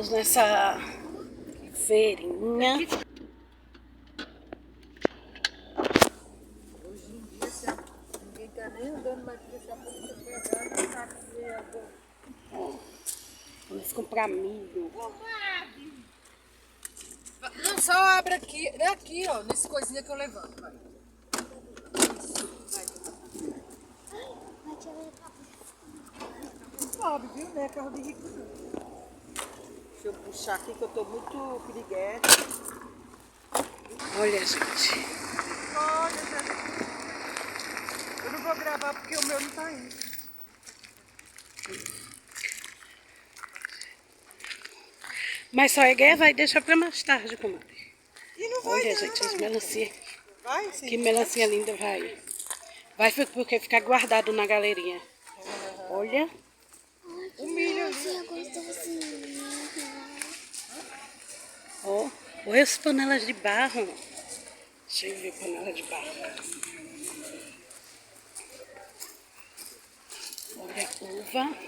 Estamos nessa feirinha. Hoje em dia, ninguém tá nem andando mais porque se a polícia pegar, não sabe se é bom. Vamos comprar milho. Não, só abre aqui, aqui, ó, nesse coisinha que eu levanto, vai. Isso, vai. Pobre, viu? Não é carro de rico, não. Deixa eu puxar aqui que eu tô muito piriguete. Olha, gente. Olha, gente. Eu não vou gravar porque o meu não tá indo. Mas só vai deixar pra mais tarde, comadre. E não vai, Olha, não, gente, não as vai. melancia. Vai, sim. Que melancia linda, vai. Vai porque ficar guardado na galeria. Olha. O milho ali. Ó. Olha as panelas de barro. Deixa eu ver panela de barro. Olha a uva.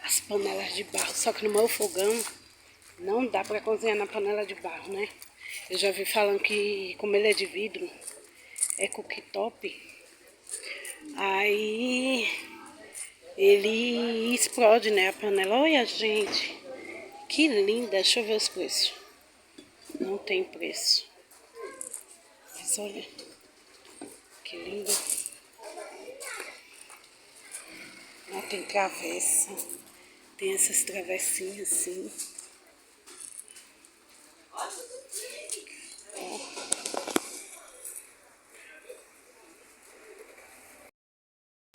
As panelas de barro. Só que no meu fogão não dá pra cozinhar na panela de barro, né? Eu já vi falando que como ele é de vidro, é cooktop. Aí ele explode, né, a panela. Olha, gente, que linda. Deixa eu ver os preços. Não tem preço. Mas olha, que lindo. Ó, tem travessa. Tem essas travessinhas assim. Ó.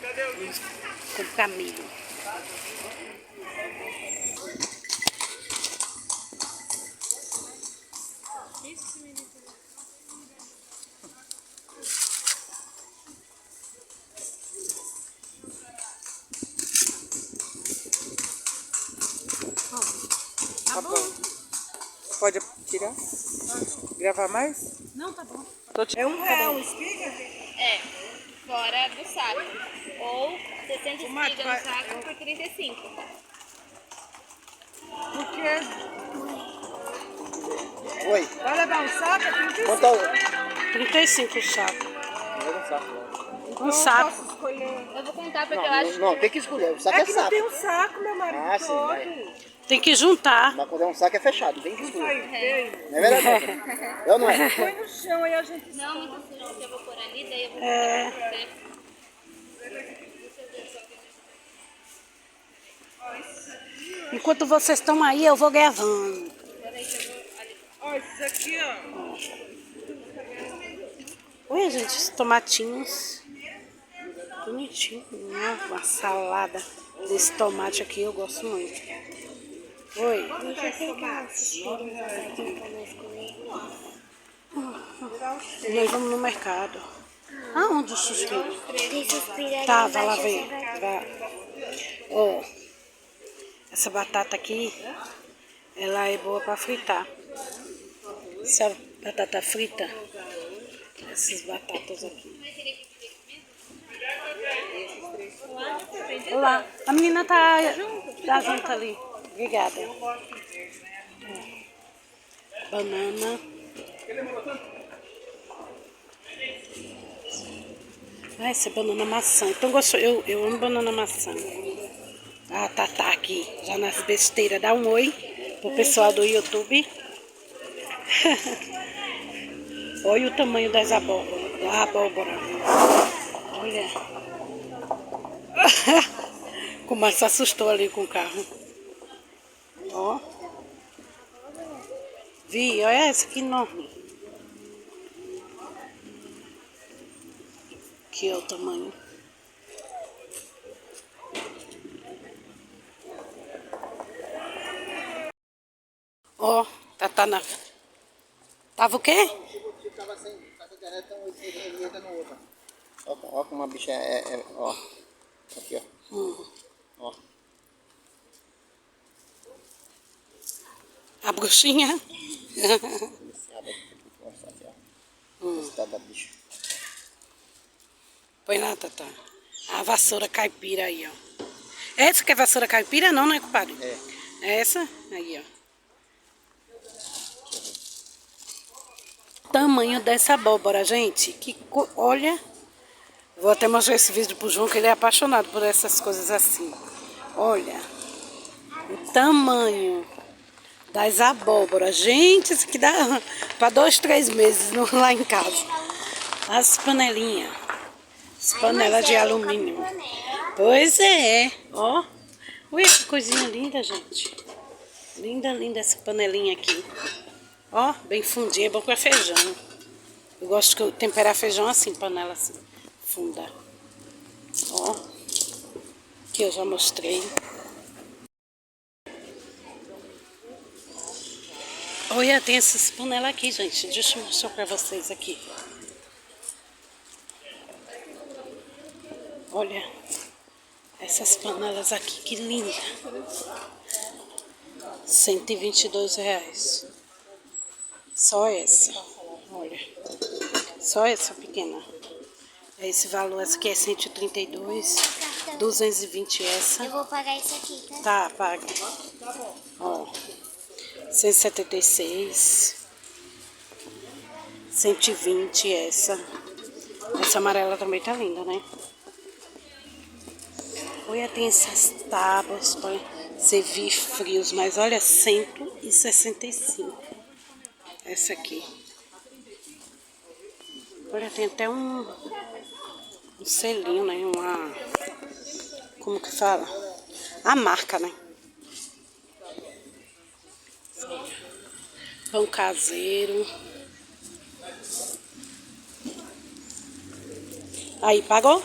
Vamos comprar milho. Tá bom. Pode tirar? Gravar mais? Não, tá bom. É R$1 espiga? É, fora do saco. Ou 60 Tomate, espigas no vai. saco por 35. Por quê? Oi. Vai levar um saco? É 35. Quanto é 35 o saco. um saco? Então Um saco. eu posso escolher. Eu vou contar porque eu acho Não, tem que escolher. O saco é que não saco. tem um saco, meu marido, Ah, sim, todo. vai. Tem que juntar. Mas quando é um saco é fechado, tem que escolher. Aí, veio. Não é verdade? Não? Eu não é. Põe no chão aí a gente... não muito sujo que eu vou pôr ali, daí eu vou É. contar pra você. Enquanto vocês estão aí, eu vou gravando. Ó, esses aqui, ó. Olha, gente, os tomatinhos. Bonitinho. Uma salada desse tomate aqui, eu gosto muito. Oi. Nós vamos no mercado. Aonde o suspiro? Tem suspiro Tá, aqui vai lá embaixo, ver. você vai- Vai. Ó, essa batata aqui, ela é boa pra fritar. Essa batata frita, essas batatas aqui. Olá, a menina tá junto ali. Obrigada. Banana. Ah, essa é banana maçã. Então eu amo banana maçã. Ah, tá aqui, já nas besteiras. Dá um oi pro pessoal do YouTube. Olha o tamanho das abóboras. Da abóbora. Olha. Como ela se assustou ali com o carro. Ó. Vi, olha essa que enorme. Aqui é o tamanho. Ó, tá na... Tava o quê? Tava sem internet, então ele entra no outro. Ó como a bicha ó. Aqui, ó. Ó. A bruxinha. Esse abre aqui, mostrar aqui, ó. Esse tá da bicha. Põe lá, Tatá. A vassoura caipira aí, ó. Essa que é vassoura caipira, não, né, compadre? É. Essa? Aí, ó. Tamanho dessa abóbora, gente. Olha. Vou até mostrar esse vídeo pro João, que ele é apaixonado por essas coisas assim. Olha. O tamanho das abóboras. Gente, isso aqui dá para 2, 3 meses lá em casa. As panelinhas. As panelas de alumínio. Pois é. Ó. Olha que coisinha linda, gente. Linda, linda essa panelinha aqui. Ó, bem fundinha, é bom para feijão. Eu gosto de temperar feijão assim, panela assim, funda. Ó, que eu já mostrei. Olha, tem essas panelas aqui, gente. Deixa eu mostrar para vocês aqui. Olha, essas panelas aqui, que linda. R$122. Só essa. Olha. Só essa pequena. É esse valor. Essa aqui é 132. 220 essa. Eu vou pagar isso aqui, tá? Tá, paga. Ó. 176. 120 essa. Essa amarela também tá linda, né? Olha, tem essas tábuas para servir frios, mas olha, 165. Essa aqui. Olha, tem até um selinho, né? Como que fala? A marca, né? Pão caseiro. Aí, pagou?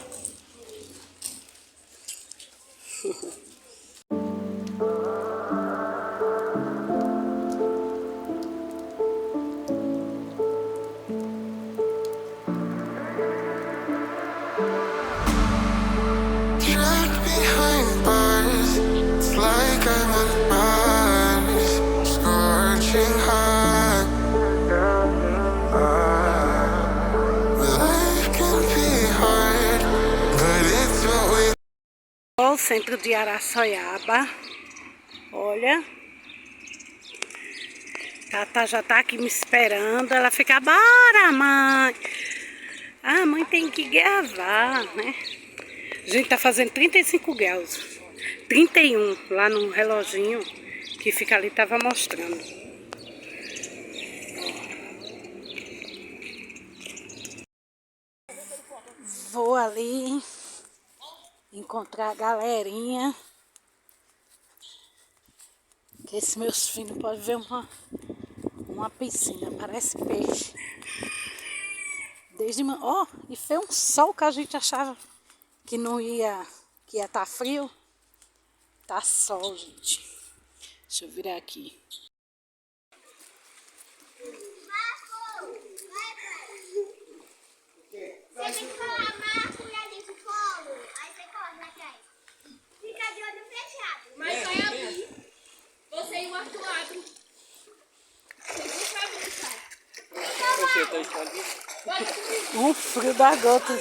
O centro de Araçoiaba. Olha. Tata já tá aqui me esperando. Ela fica, bora, mãe. Ah, mãe tem que gravar, né? A gente tá fazendo 35 graus. 31 lá no reloginho que fica ali, tava mostrando. Vou ali encontrar a galerinha. Que esses meus filhos podem ver uma piscina, parece peixe. Desde manhã, ó, e fez um sol que a gente achava que não ia, que ia estar frio. Tá sol, gente. Deixa eu virar aqui. Você tem que falar Marco e a gente colo. Aí você corre atrás. Fica de olho fechado. Mas vai abrir. Você e o Arthur abrem. Vocês não sabem, Um frio da gota.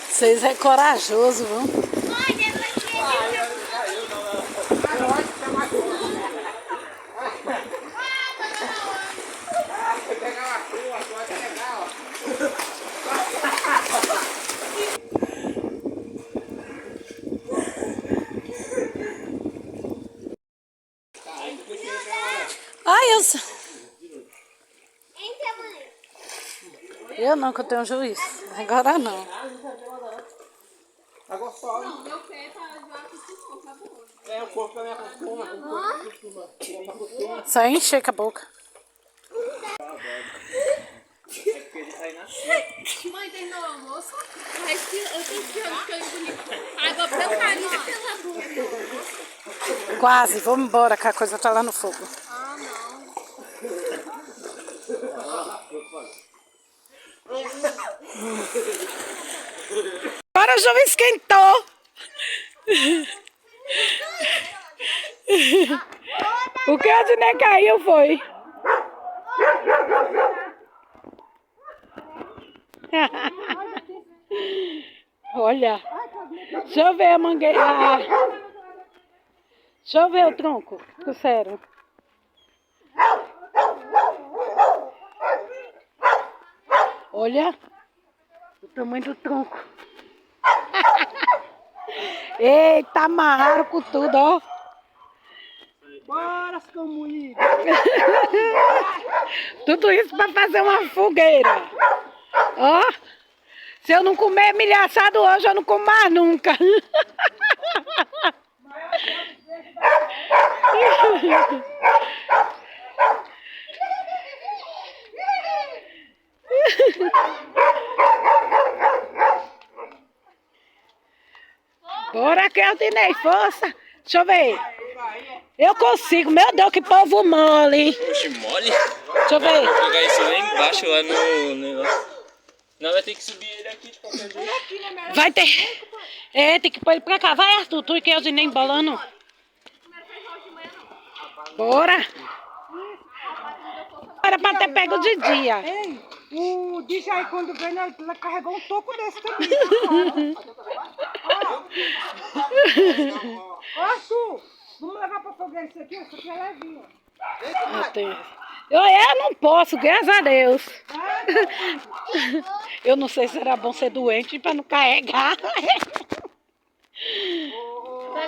Vocês é corajoso, viu? Olha, você... Ai, Entra, mãe. eu não, que eu tenho juiz. Agora não. Tá gostosa. Não, meu pé tá já acostumou, tá bom. É, o corpo também acostuma. O corpo acostuma. Só encher com a boca. Mãe, terminou o almoço? Mas eu tô esperando que eu engoli água brancarinha pela boca. Quase, vamos embora que a coisa tá lá no fogo. Ah, não. Agora o jogo esquentou. O que a Dine caiu foi. Olha. Deixa eu ver a mangueira. Ah. Deixa eu ver o tronco. Sério. Olha o tamanho do tronco. Eita, amarraram com tudo, ó. Bora, seu moído. Tudo isso para fazer uma fogueira. Ó. Se eu não comer milho assado hoje, eu não como mais nunca. Bora, Claudinei, força. Deixa eu ver. Eu consigo. Meu Deus, que povo mole. Oxe, mole? Deixa eu ver. Vou jogar isso lá embaixo, lá no negócio. Não, vai ter que subir ele aqui de qualquer jeito. Vai ter. É, tem que pôr ele pra cá. Vai, Arthur, tu e Claudinei embolando. Bora. Era pra ter pego de dia. Ei, o DJ quando veio, ela carregou um toco desse também. Ó, Arthur, vamos levar pra fogueira isso aqui? Isso aqui é levinho. Eu não posso, graças a Deus. Eu não sei se era bom ser doente pra não carregar. Tá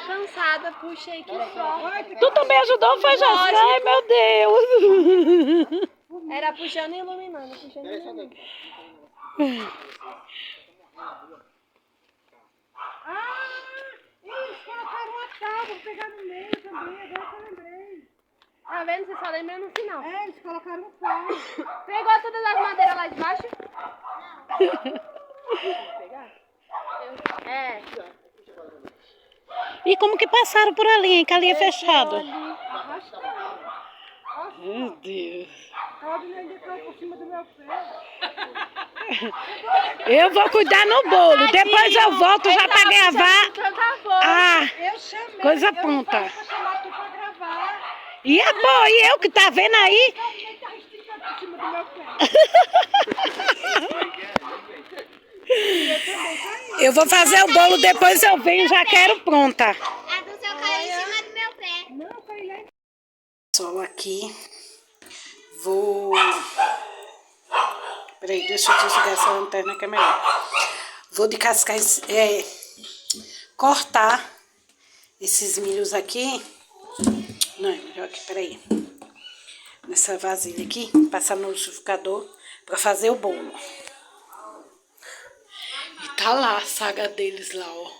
cansada, puxei aqui só. Tu também ajudou, foi, Jéssica? Ai, meu Deus. Era puxando e iluminando, puxando e iluminando. Eles colocaram uma tábua, vou pegar no meio também, agora que eu lembrei. Tá vendo? Você só lembra no final. É, eles colocaram um pau. Pegou todas as madeiras lá de baixo? É. E como que passaram por ali, hein? Que ali é fechado. Meu Deus. Claudinei ainda caiu por cima do meu pé. Eu vou cuidar no bolo. Depois eu volto já pra gravar. Ah, Eu chamei. coisa Eu não pronta. falei pra chamar tu pra gravar. E a pô, e eu que tá vendo aí? Claudinei tá esticando por cima do meu pé. Eu vou fazer o bolo, depois eu venho, já quero pronta. A do seu caiu em cima do meu pé. Não, foi lá. Sol aqui. Vou... Peraí, deixa eu desligar essa lanterna que é melhor. Vou descascar, cortar esses milhos aqui. Não, é melhor aqui, peraí. Nessa vasilha aqui, passar no liquidificador pra fazer o bolo. E tá lá a saga deles lá, ó.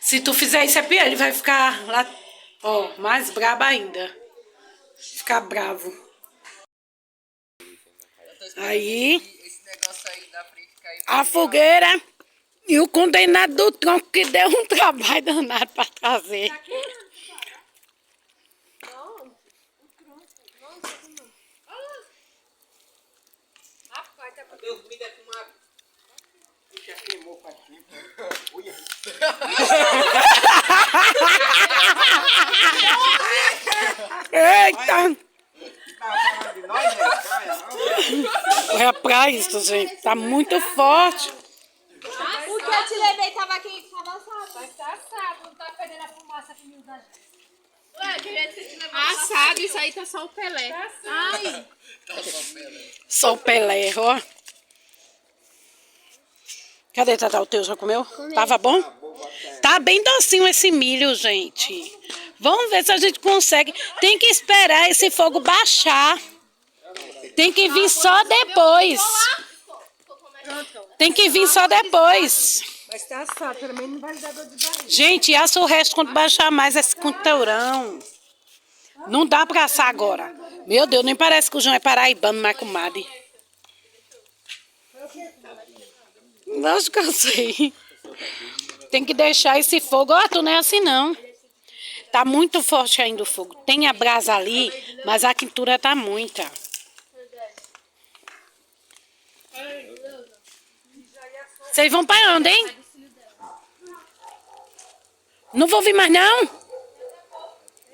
Se tu fizer isso é pior, ele vai ficar lá, ó, mais brabo ainda. Ficar bravo. Aí, a fogueira e o condenado do tronco que deu um trabalho danado pra trazer. Deu comida com uma... Já queimou faz tempo. Olha. Eita! Tava falando de nós, né? Olha pra isso, gente. Tá muito forte. O que eu te levei tava aqui, tava assado. Mas tá assado, não tá perdendo a fumaça que me usa. Assado, isso aí tá só o Pelé. Ai. Só o Pelé, ó. Cadê, Tata? O teu já comeu? Tava bom? Tá bem docinho esse milho, gente. Vamos ver se a gente consegue. Tem que esperar esse fogo baixar. Tem que vir só depois. Tem que vir só depois. Mas tá assado, pelo menos não vai dar dor de barriga. Gente, assa o resto quando baixar mais esse conteúrão. Não dá pra assar agora. Meu Deus, nem parece que o João é paraibano, mas comadre. Lógico que eu sei. Tem que deixar esse fogo. Ó, tu não é assim não. Tá muito forte ainda o fogo. Tem a brasa ali, mas a quentura tá muita. Vocês vão pra onde, hein? Não vou vir mais não?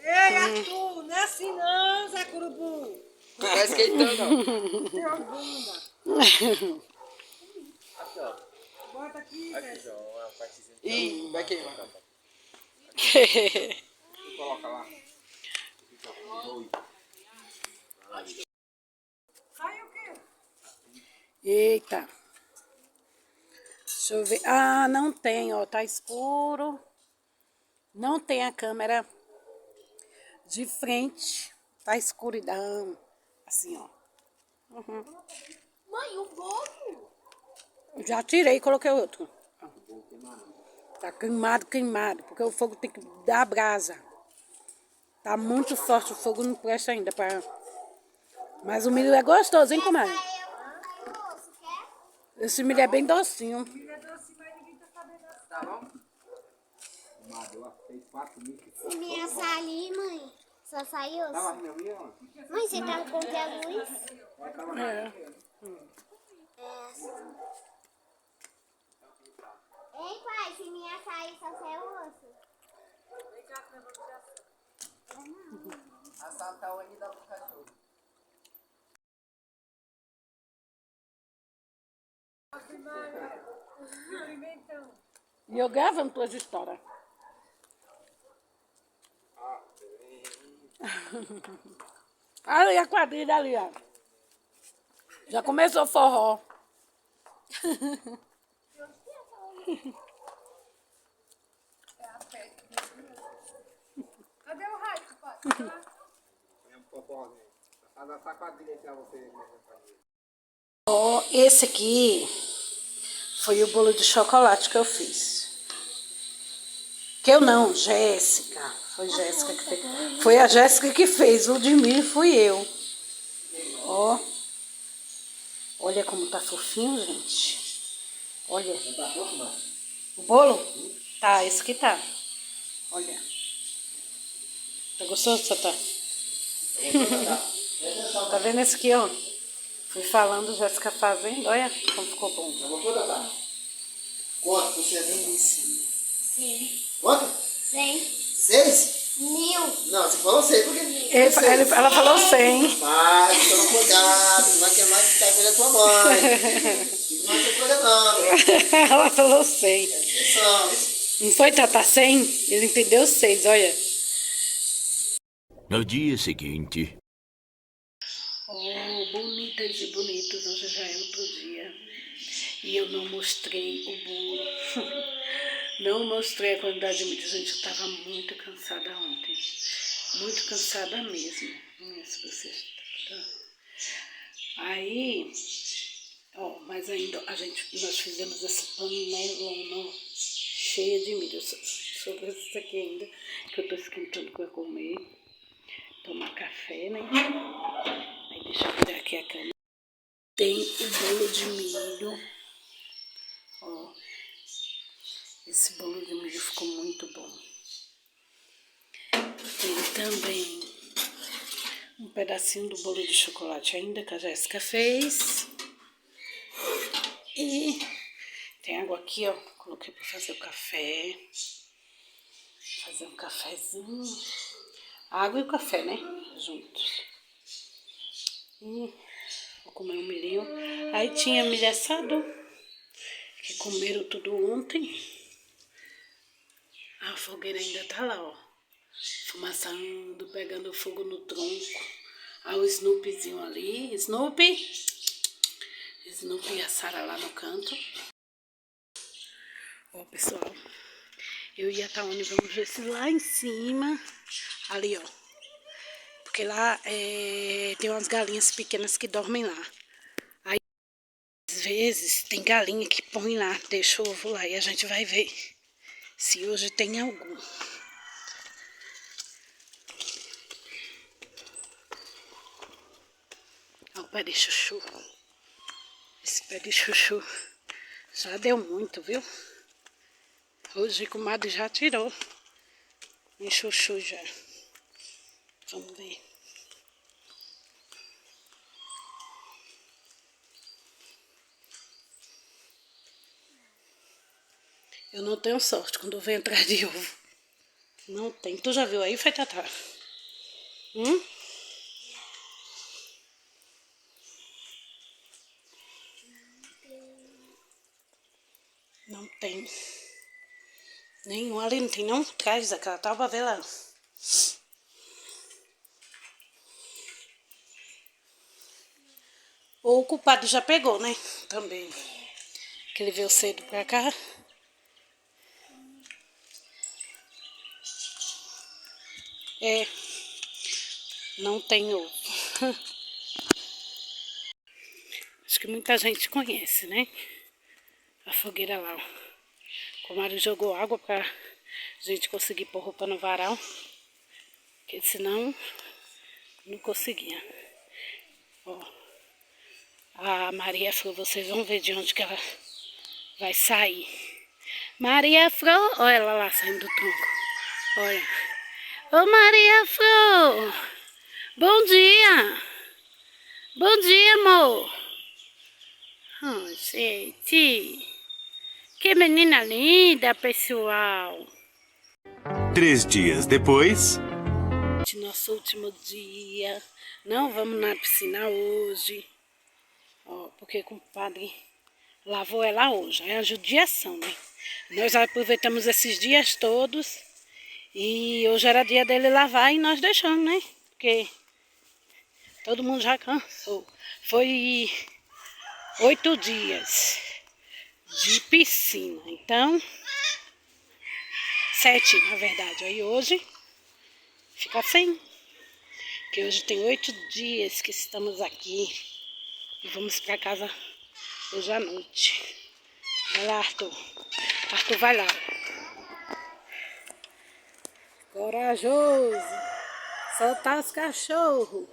Ei, Arthur, não é assim não, Zé Curubu. Não tá esquentando, não. Teu bunda. Aqui, ó. Bota aqui, Aqui, Zé. ó. Uma partezinha. Ih, vai queimar. Coloca lá. Sai o quê? Eita. Deixa eu ver. Ah, não tem, ó. Tá escuro. Não tem a câmera de frente. Tá escuridão. Assim, ó. Mãe, o bolo. Já tirei e coloquei outro. Tá queimado, queimado. Porque o fogo tem que dar brasa. Tá muito forte. O fogo não presta ainda pra... Mas o milho é gostoso, hein, comadre? Aí o osso, quer? Esse milho é bem docinho. Filha doce, mas ninguém tá sabendo assim. Tá bom? Madura fez 4 mil que Se minha sair, mãe. Só sai osso. tava na minha mão. Mãe, você tá com a luz? É. É assim. Ei, pai, se minha sair, só sai o osso. Vem cá, que eu vou tirar. Assaltar o ali dá pro cachorro. Alimentão. E eu gravando tuas histórias. Ali a quadrilha ali, ó. Já começou o forró. Cadê o raio, pai? Põe um popozinho. Faz essa quadrilha pra você. Ó, esse aqui foi o bolo de chocolate que eu fiz. Que eu não, Jéssica. Foi Jéssica que fez. Foi a Jéssica que fez. O de milho fui eu. Ó. Olha como tá fofinho, gente. Olha. O bolo? Tá, esse aqui tá. Olha. Tá gostoso, Tatá? Tá vendo esse aqui, ó? Fui falando, Jéssica fazendo. Olha como ficou bom. Já gostou, Tatá? Quanto por cento? Delícia. Sim. Quanto? 100 6? mil. Não, você falou 6, por quê? Ela falou 100. Mas, toma cuidado, não vai queimar que tá pela tua mãe. Não vai ter coisa não. Ela falou 100. Atenção. Não foi, Tatá? 100? Ele entendeu 6, olha. No dia seguinte. Oh, bonitas e bonitos, hoje já é outro dia. E eu não mostrei o bolo. Não mostrei a quantidade de milho. Gente, eu estava muito cansada ontem. Muito cansada mesmo. Vamos ver se vocês... Aí, ó, mas ainda nós fizemos essa panelona cheia de milho. Sobre isso aqui ainda, que eu tô esquentando para comer. Tomar café, né? Aí deixa eu virar aqui a câmera. Tem o bolo de milho. Ó. Esse bolo de milho ficou muito bom. Tem também um pedacinho do bolo de chocolate ainda que a Jéssica fez. E tem água aqui, ó. Coloquei para fazer o café. Fazer um cafezinho. A água e o café, né? Juntos. E vou comer um milhinho. Aí tinha milho assado, que comeram tudo ontem. A fogueira ainda tá lá, ó. Fumaçando, pegando fogo no tronco. Aí o Snoopyzinho ali. Snoopy e a Sara lá no canto. Ó, pessoal. Eu ia estar onde? Vamos ver se lá em cima. Ali, ó. Porque lá tem umas galinhas pequenas que dormem lá. Aí, às vezes, tem galinha que põe lá, deixa o ovo lá. E a gente vai ver se hoje tem algum. Olha o pé de chuchu. Esse pé de chuchu já deu muito, viu? Hoje o comadre já tirou. Em chuchu já. Vamos ver. Eu não tenho sorte quando eu venho atrás de ovo. Não tem. Tu já viu aí, foi, Tatá? Hum? Não tem. Nenhum ali não tem, não. Traz daquela tábua, vê lá. O culpado já pegou, né? Também. Que ele veio cedo pra cá. É. Não tem ovo. Acho que muita gente conhece, né? A fogueira lá, ó. O Mário jogou água pra gente conseguir pôr roupa no varal. Porque senão não conseguia. Ó. A Maria falou, vocês vão ver de onde que ela vai sair. Maria Flor, olha ela lá saindo do tronco. Olha. Ô Maria Flor, bom dia. Bom dia, amor. Oh, gente. Que menina linda, pessoal. 3 dias depois. Nosso último dia. Não vamos na piscina hoje. Ó, porque o compadre lavou ela hoje. É a judiação, né? Nós aproveitamos esses dias todos. E hoje era dia dele lavar e nós deixamos, né? Porque todo mundo já cansou. Foi 8 dias de piscina. Então, 7 na verdade. Aí hoje fica sem. Porque hoje tem 8 dias que estamos aqui. E vamos pra casa hoje à noite. Vai lá, Arthur. Arthur, vai lá. Corajoso. Soltar os cachorros.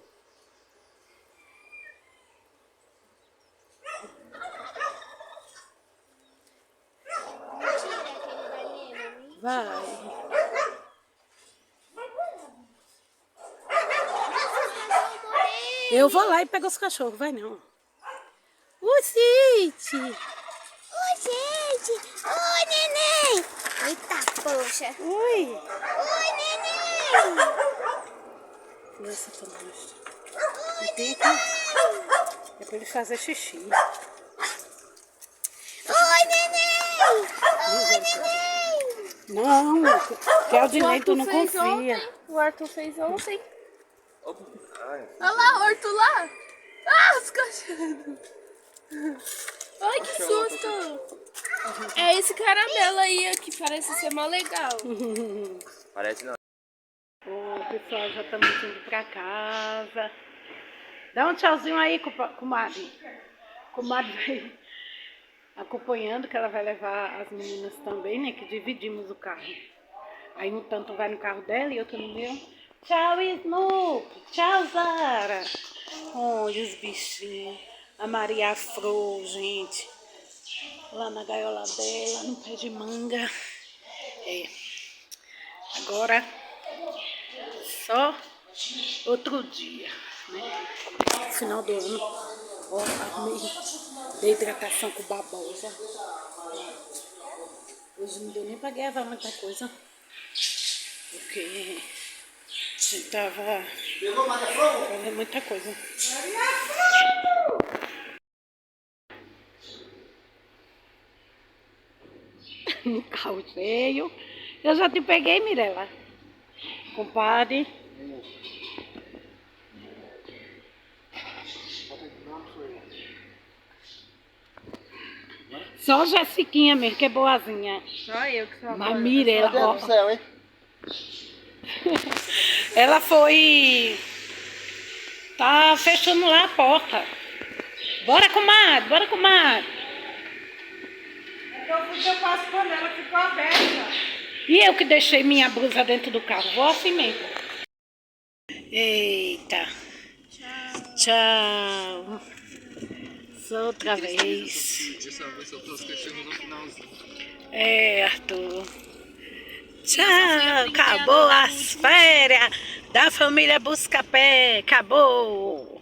Vai. Eu vou lá e pego os cachorros, vai não. Gente! Oi, gente! Oi, neném! Eita, poxa! Oi! Oi, neném! Nossa, tô monstro. Não tem que... É pra ele fazer xixi. Oi, neném! Oi, neném! Não, que é o Dinei, tu não confia. O Arthur fez ontem. Olha lá, o Arthur lá. Ah, os cachorros. Ai, que susto. É esse caramelo aí que parece ser mó legal. Parece não. Ô, pessoal, já estamos indo pra casa. Dá um tchauzinho aí, comadre. Comadre vai acompanhando, que ela vai levar as meninas também, né? Que dividimos o carro. Aí um tanto vai no carro dela e outro no meu. Tchau, Snoopy. Tchau, Zara. Olha os bichinhos. A Maria Afro, gente. Lá na gaiola dela, no pé de manga. É. Agora, só outro dia, né? Final do ano. Ó, arrumei de hidratação com babosa. Hoje não deu nem pra gravar muita coisa. Porque a gente tava fazendo muita coisa. No carro cheio. Eu já te peguei, Mirella. Compadre. Só Jessiquinha mesmo, que é boazinha. Só eu que sou a Mas Mirella, Meu Deus do céu, hein? ela foi... Tá fechando lá a porta. Bora, comadre, bora, comadre. Então eu passo por ela, ficou aberta. E eu que deixei minha blusa dentro do carro, vou assim mesmo. Eita. Tchau. Só outra vez. É, Arthur. Tchau, acabou as férias da família Buscapé, acabou.